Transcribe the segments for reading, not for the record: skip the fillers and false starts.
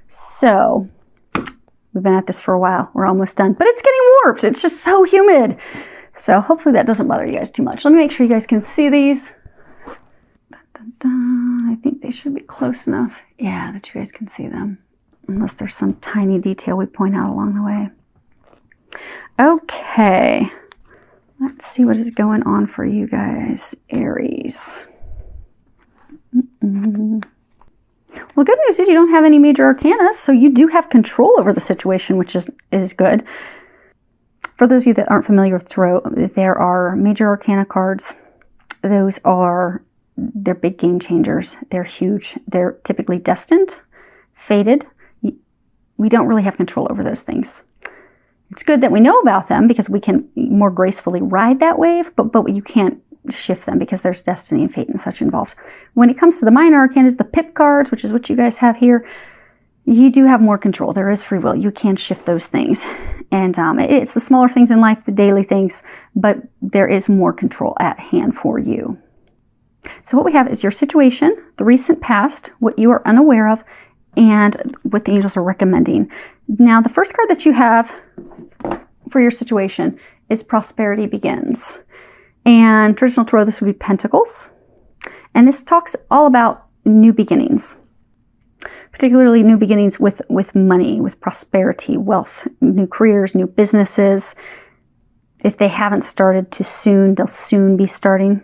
So we've been at this for a while. We're almost done, but it's getting warped. It's just so humid. So hopefully that doesn't bother you guys too much. Let me make sure you guys can see these. I think they should be close enough. Yeah, that you guys can see them. Unless there's some tiny detail we point out along the way. Okay. Let's see what is going on for you guys, Aries. Well, the good news is you don't have any major arcana, so you do have control over the situation, which is good. For those of you that aren't familiar with tarot, there are major arcana cards. They're big game changers. They're huge. They're typically destined, fated. We don't really have control over those things. It's good that we know about them because we can more gracefully ride that wave, but you can't shift them because there's destiny and fate and such involved. When it comes to the minor arcanas, the pip cards, which is what you guys have here, you do have more control. There is free will. You can shift those things. And it's the smaller things in life, the daily things, but there is more control at hand for you. So what we have is your situation, the recent past, what you are unaware of, and what the angels are recommending. Now, the first card that you have for your situation is Prosperity Begins. And traditional tarot, this would be Pentacles. And this talks all about new beginnings, particularly new beginnings with money, with prosperity, wealth, new careers, new businesses. If they haven't started too soon, they'll soon be starting.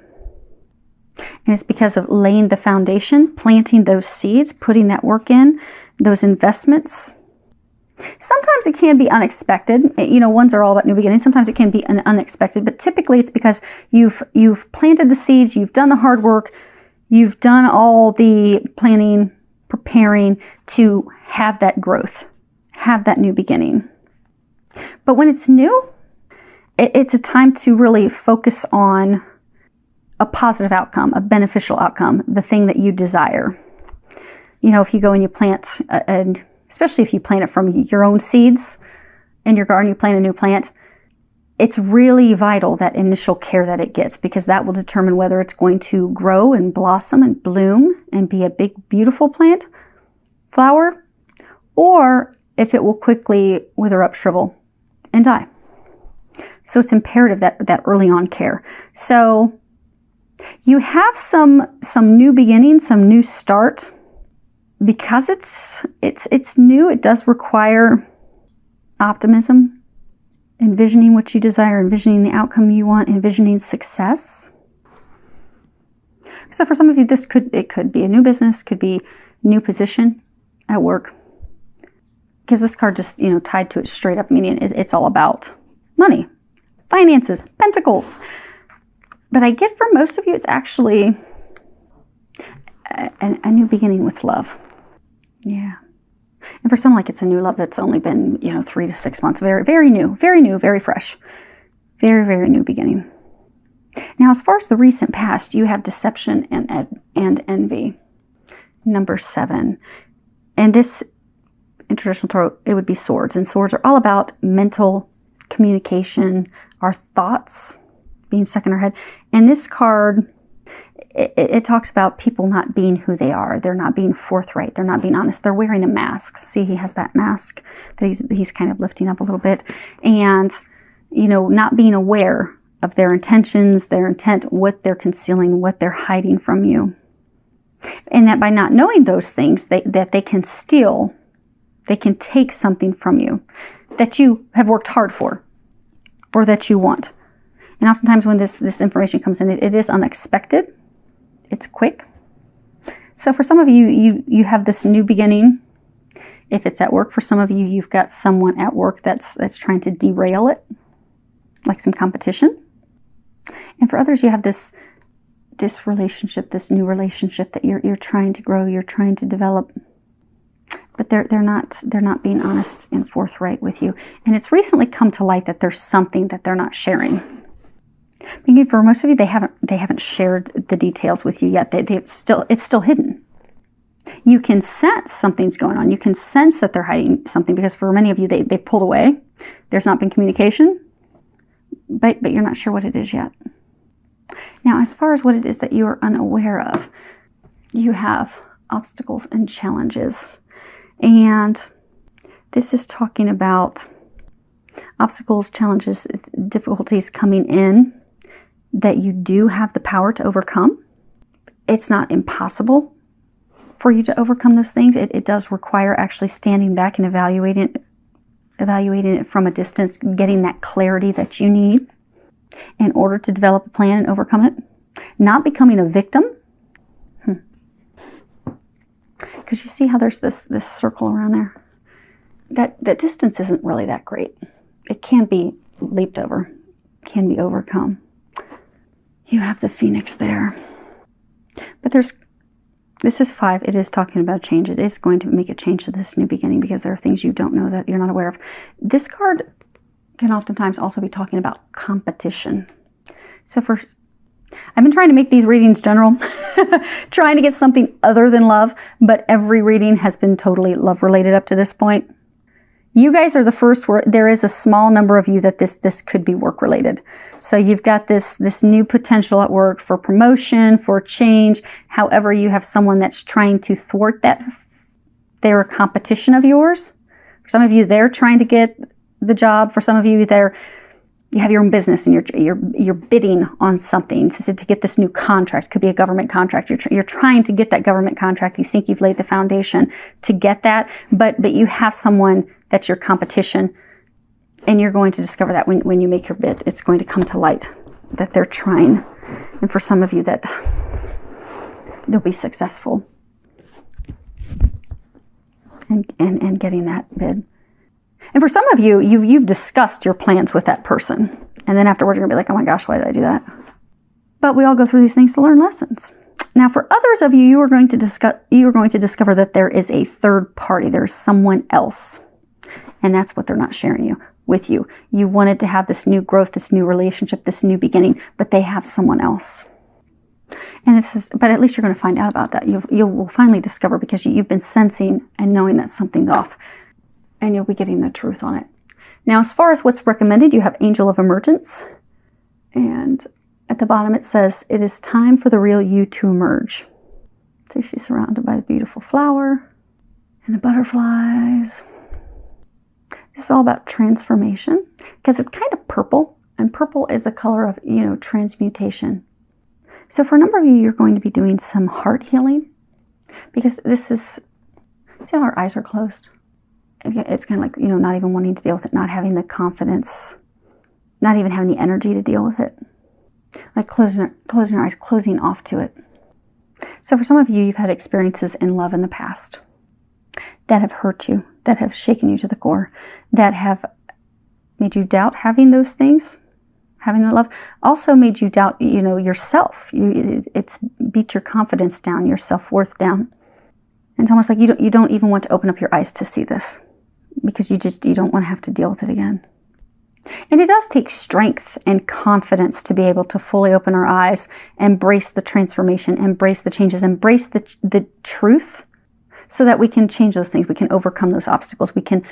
And it's because of laying the foundation, planting those seeds, putting that work in, those investments. Sometimes it can be unexpected. Ones are all about new beginnings. Sometimes it can be unexpected, but typically it's because you've planted the seeds, you've done the hard work, you've done all the planning, preparing to have that growth, have that new beginning. But when it's new, it's a time to really focus on a positive outcome, a beneficial outcome, the thing that you desire. If you go and you plant, and especially if you plant it from your own seeds in your garden, you plant a new plant, it's really vital that initial care that it gets, because that will determine whether it's going to grow and blossom and bloom and be a big, beautiful plant, flower, or if it will quickly wither up, shrivel, and die. So it's imperative that early on care. So you have some new beginning, some new start. Because it's new, it does require optimism, envisioning what you desire, envisioning the outcome you want, envisioning success. So for some of you, it could be a new business, could be a new position at work. Because this card just, tied to it straight up, meaning it's all about money, finances, pentacles. But I get for most of you, it's actually a new beginning with love. Yeah. And for some, it's a new love that's only been, 3 to 6 months. Very, very new, very fresh. Very, very new beginning. Now, as far as the recent past, you have deception and envy. Number 7. And this, in traditional tarot, it would be swords. And swords are all about mental communication, our thoughts being stuck in our head. And this card, it talks about people not being who they are. They're not being forthright. They're not being honest. They're wearing a mask. See, he has that mask that he's kind of lifting up a little bit. And, not being aware of their intentions, their intent, what they're concealing, what they're hiding from you. And that by not knowing those things, that they can steal, they can take something from you that you have worked hard for, or that you want. And oftentimes when this information comes in, it is unexpected. It's quick. So for some of you have this new beginning. If it's at work, for some of you, you've got someone at work that's trying to derail it, like some competition. And for others, you have this relationship, this new relationship that you're trying to grow, you're trying to develop. But they're not being honest and forthright with you. And it's recently come to light that there's something that they're not sharing. Meaning for most of you, they haven't shared the details with you yet. It's still hidden. You can sense something's going on. You can sense that they're hiding something, because for many of you, they've pulled away. There's not been communication, but you're not sure what it is yet. Now, as far as what it is that you are unaware of, you have obstacles and challenges. And this is talking about obstacles, challenges, difficulties coming in that you do have the power to overcome. It's not impossible for you to overcome those things. It does require actually standing back and evaluating it from a distance, getting that clarity that you need in order to develop a plan and overcome it. Not becoming a victim. Because you see how there's this circle around there? That distance isn't really that great. It can be leaped over, can be overcome. You have the Phoenix there. But this is 5. It is talking about change. It is going to make a change to this new beginning because there are things you don't know that you're not aware of. This card can oftentimes also be talking about competition. So I've been trying to make these readings general, trying to get something other than love, but every reading has been totally love related up to this point. You guys are the first where there is a small number of you that this could be work related. So you've got this new potential at work for promotion, for change. However, you have someone that's trying to thwart that. They're a competition of yours. For some of you, they're trying to get the job. For some of you, you have your own business and you're bidding on something to get this new contract. It could be a government contract. You're trying to get that government contract. You think you've laid the foundation to get that, but you have someone that's your competition, and you're going to discover that when you make your bid. It's going to come to light that they're trying. And for some of you, that they'll be successful and getting that bid. And for some of you, you've discussed your plans with that person. And then afterwards, you're going to be like, oh my gosh, why did I do that? But we all go through these things to learn lessons. Now, for others of you, you are going to discover that there is a third party. There's someone else. And that's what they're not sharing with you. You wanted to have this new growth, this new relationship, this new beginning, but they have someone else. And but at least you're going to find out about that. You will finally discover because you've been sensing and knowing that something's off. And you'll be getting the truth on it. Now, as far as what's recommended, you have Angel of Emergence. And at the bottom it says, it is time for the real you to emerge. So she's surrounded by the beautiful flower and the butterflies. This is all about transformation because it's kind of purple. And purple is the color of, transmutation. So for a number of you, you're going to be doing some heart healing. Because this is, see how our eyes are closed? It's kind of like, not even wanting to deal with it, not having the confidence, not even having the energy to deal with it. Like closing your eyes, closing off to it. So for some of you, you've had experiences in love in the past that have hurt you, that have shaken you to the core, that have made you doubt having those things, having the love. Also made you doubt, yourself. It's beat your confidence down, your self-worth down. And it's almost like you don't even want to open up your eyes to see this. Because you don't want to have to deal with it again. And it does take strength and confidence to be able to fully open our eyes, embrace the transformation, embrace the changes, embrace the truth so that we can change those things. We can overcome those obstacles. We can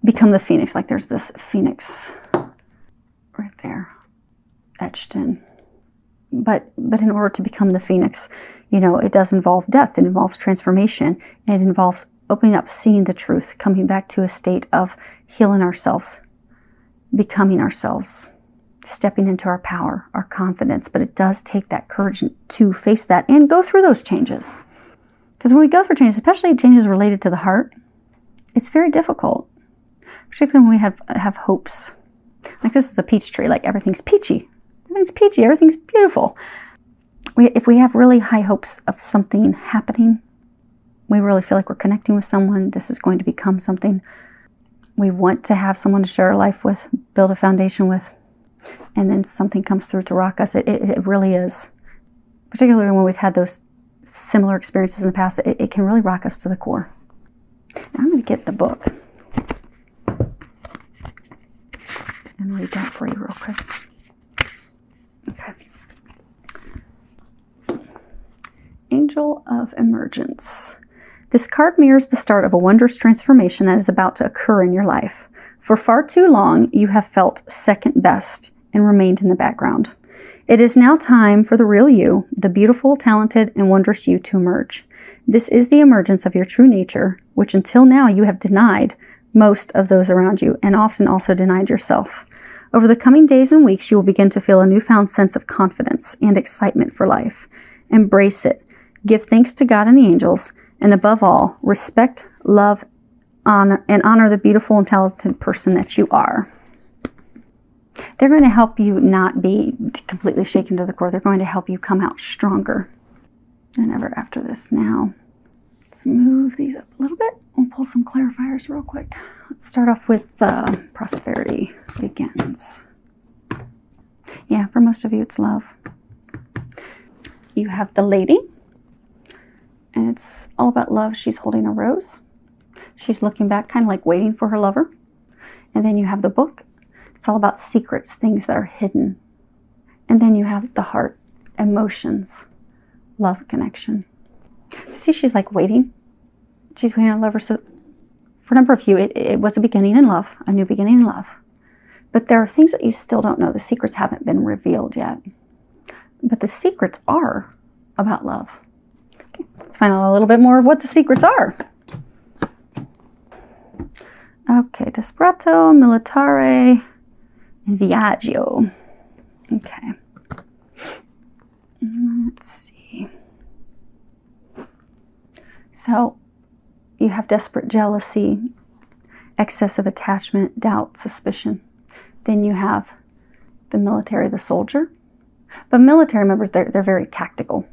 become the Phoenix. Like there's this Phoenix right there etched in. But in order to become the Phoenix, it does involve death. It involves transformation. And it involves opening up, seeing the truth, coming back to a state of healing ourselves, becoming ourselves, stepping into our power, our confidence. But it does take that courage to face that and go through those changes. Because when we go through changes, especially changes related to the heart, it's very difficult. Particularly when we have hopes. Like this is a peach tree, like everything's peachy. Everything's peachy, everything's beautiful. If we have really high hopes of something happening, we really feel like we're connecting with someone. This is going to become something. We want to have someone to share our life with, build a foundation with, and then something comes through to rock us. It really is. Particularly when we've had those similar experiences in the past, it can really rock us to the core. Now I'm going to get the book and read that for you real quick. Okay. Angel of Emergence. This card mirrors the start of a wondrous transformation that is about to occur in your life. For far too long, you have felt second best and remained in the background. It is now time for the real you, the beautiful, talented, and wondrous you to emerge. This is the emergence of your true nature, which until now you have denied most of those around you and often also denied yourself. Over the coming days and weeks, you will begin to feel a newfound sense of confidence and excitement for life. Embrace it. Give thanks to God and the angels, and above all, respect, love, honor the beautiful and talented person that you are. They're going to help you not be completely shaken to the core. They're going to help you come out stronger than ever after this. Now, let's move these up a little bit. We'll pull some clarifiers real quick. Let's start off with prosperity begins. Yeah, for most of you, it's love. You have the lady, and it's all about love. She's holding a rose. She's looking back, kind of like waiting for her lover. And then you have the book. It's all about secrets, things that are hidden. And then you have the heart, emotions, love, connection. See, she's like waiting. She's waiting on a lover. So for a number of you, it was a beginning in love, a new beginning in love. But there are things that you still don't know. The secrets haven't been revealed yet. But the secrets are about love. Okay, let's find out a little bit more of what the secrets are. Okay, Desperado, Militare, and Viaggio. Okay. Let's see. So, you have desperate jealousy, excessive attachment, doubt, suspicion. Then you have the military, the soldier. But military members, they're very tactical.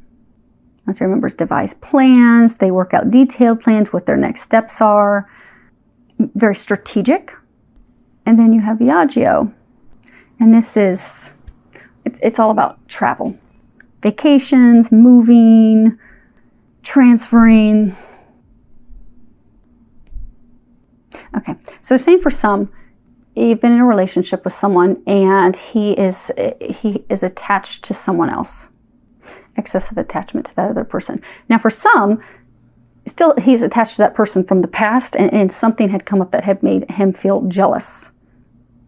Military members devise plans. They work out detailed plans, what their next steps are. Very strategic. And then you have Viaggio. And this is, it's all about travel. Vacations, moving, transferring. Okay, so saying for some, you've been in a relationship with someone and he is attached to someone else. Excessive attachment to that other person. Now for some, still he's attached to that person from the past and something had come up that had made him feel jealous.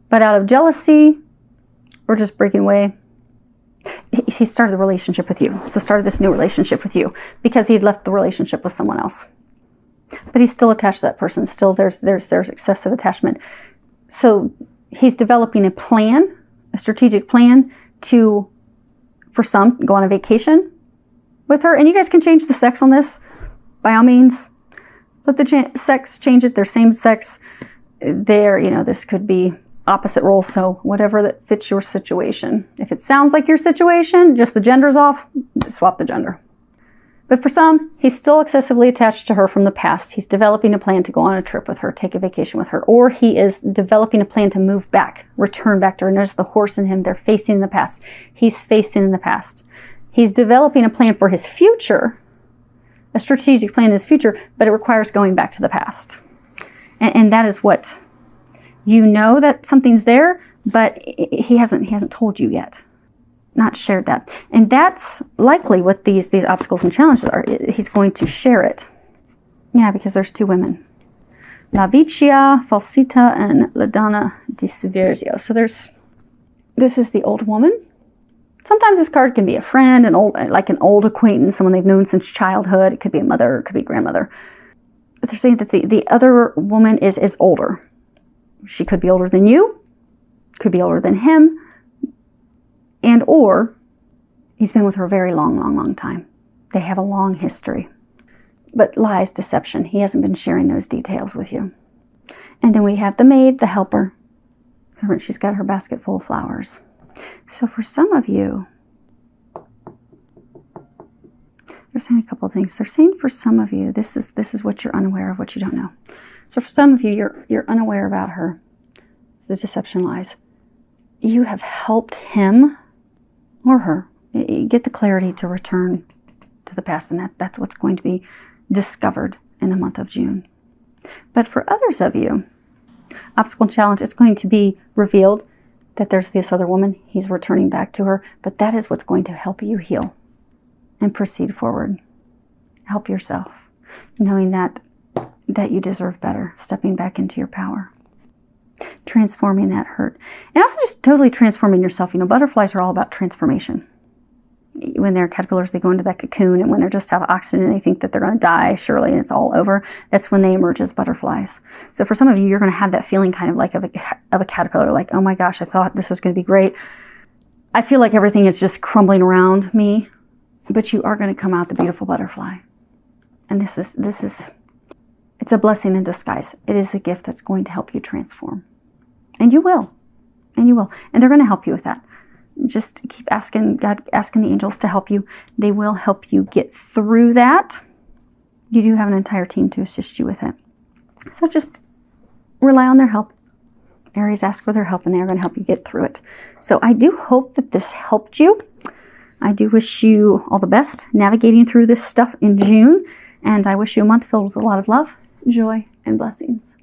But out of jealousy or just breaking away, he started the relationship with you. So started this new relationship with you because he had left the relationship with someone else. But he's still attached to that person. Still there's excessive attachment. So he's developing a plan, a strategic plan to, for some, go on a vacation with her. And you guys can change the sex on this, by all means. Let the sex change it. They're same sex. This could be opposite role. So whatever that fits your situation. If it sounds like your situation, just the gender's off, swap the gender. But for some, he's still excessively attached to her from the past. He's developing a plan to go on a trip with her, take a vacation with her, or he is developing a plan to move back, return back to her. Notice the horse in him, they're facing the past. He's facing in the past. He's developing a plan for his future, a strategic plan in his future, but it requires going back to the past. And that is what, you know that something's there, but he hasn't told you yet. Not shared that. And that's likely what these obstacles and challenges are. He's going to share it. Yeah, because there's two women. La Vicia, Falsita, and La Donna di Svergio. So this is the old woman. Sometimes this card can be a friend, an old acquaintance, someone they've known since childhood. It could be a mother, it could be a grandmother. But they're saying that the other woman is older. She could be older than you, could be older than him, and or he's been with her a very long time. They have a long history. But lies, deception, he hasn't been sharing those details with you. And then we have the maid, the helper. She's got her basket full of flowers. So for some of you, they're saying a couple of things. They're saying for some of you, this is what you're unaware of, what you don't know. So for some of you, you're unaware about her. It's the deception, lies. You have helped him or her get the clarity to return to the past, and that's what's going to be discovered in the month of June. But for others of you, obstacle and challenge, it's going to be revealed that there's this other woman, he's returning back to her, but that is what's going to help you heal and proceed forward. Help yourself, knowing that you deserve better, stepping back into your power. Transforming that hurt. And also just totally transforming yourself. Butterflies are all about transformation. when they're caterpillars, they go into that cocoon, and when they're just have oxygen and they think that they're going to die surely and it's all over, that's when they emerge as butterflies. So for some of you, you're going to have that feeling kind of like of a caterpillar, like, oh my gosh, I thought this was going to be great. I feel like everything is just crumbling around me, but you are going to come out the beautiful butterfly. And this is, it's a blessing in disguise. It is a gift that's going to help you transform. And you will. And you will. And they're going to help you with that. Just keep asking God, asking the angels to help you. They will help you get through that. You do have an entire team to assist you with it. So just rely on their help. Aries, ask for their help, and they're going to help you get through it. So I do hope that this helped you. I do wish you all the best navigating through this stuff in June. And I wish you a month filled with a lot of love, joy, and blessings.